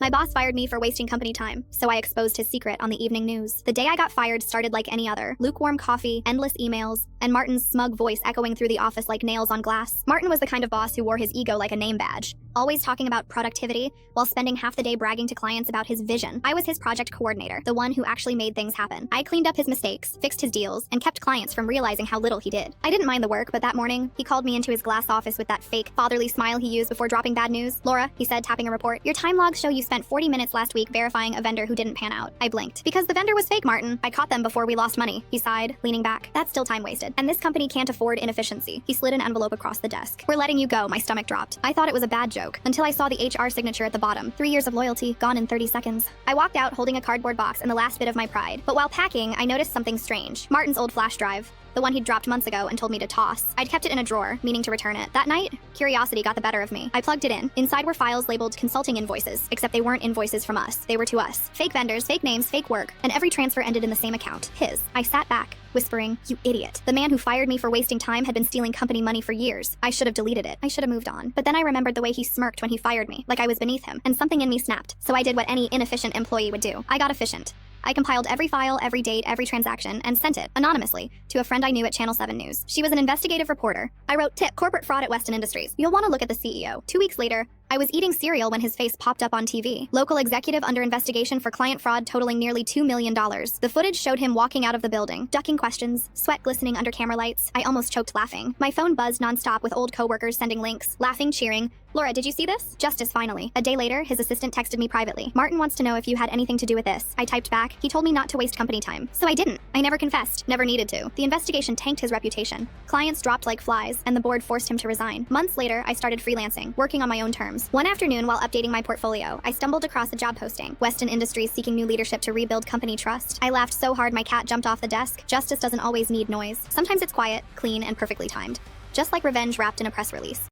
My boss fired me for wasting company time, so I exposed his secret on the evening news. The day I got fired started like any other. Lukewarm coffee, endless emails, and Martin's smug voice echoing through the office like nails on glass. Martin was the kind of boss who wore his ego like a name badge, always talking about productivity while spending half the day bragging to clients about his vision. I was his project coordinator, the one who actually made things happen. I cleaned up his mistakes, fixed his deals, and kept clients from realizing how little he did. I didn't mind the work, but that morning, he called me into his glass office with that fake, fatherly smile he used before dropping bad news. "Laura," he said, tapping a report, "your time logs show you spent 40 minutes last week verifying a vendor who didn't pan out." I blinked. "Because the vendor was fake, Martin. I caught them before we lost money," he sighed, leaning back. "That's still time wasted. And this company can't afford inefficiency." He slid an envelope across the desk. "We're letting you go." My stomach dropped. I thought it was a bad joke, until I saw the HR signature at the bottom. 3 years of loyalty, gone in 30 seconds. I walked out holding a cardboard box and the last bit of my pride. But while packing, I noticed something strange. Martin's old flash drive. The one he'd dropped months ago and told me to toss. I'd kept it in a drawer, meaning to return it. That night, curiosity got the better of me. I plugged it in. Inside were files labeled consulting invoices, except they weren't invoices from us. They were to us. Fake vendors, fake names, fake work, and every transfer ended in the same account, his. I sat back, whispering, "You idiot." The man who fired me for wasting time had been stealing company money for years. I should have deleted it. I should have moved on. But then I remembered the way he smirked when he fired me, like I was beneath him, and something in me snapped. So I did what any inefficient employee would do. I got efficient. I compiled every file, every date, every transaction, and sent it, anonymously, to a friend I knew at Channel 7 News. She was an investigative reporter. I wrote, "Tip, corporate fraud at Weston Industries. You'll want to look at the CEO." 2 weeks later, I was eating cereal when his face popped up on TV. "Local executive under investigation for client fraud totaling nearly $2 million. The footage showed him walking out of the building, ducking questions, sweat glistening under camera lights. I almost choked laughing. My phone buzzed nonstop with old coworkers sending links, laughing, cheering. "Laura, did you see this?" Justice, finally. A day later, his assistant texted me privately. "Martin wants to know if you had anything to do with this." I typed back, "He told me not to waste company time." So I didn't. I never confessed, never needed to. The investigation tanked his reputation. Clients dropped like flies, and the board forced him to resign. Months later, I started freelancing, working on my own terms. One afternoon, while updating my portfolio, I stumbled across a job posting. Weston Industries seeking new leadership to rebuild company trust. I laughed so hard my cat jumped off the desk. Justice doesn't always need noise. Sometimes it's quiet, clean, and perfectly timed. Just like revenge wrapped in a press release.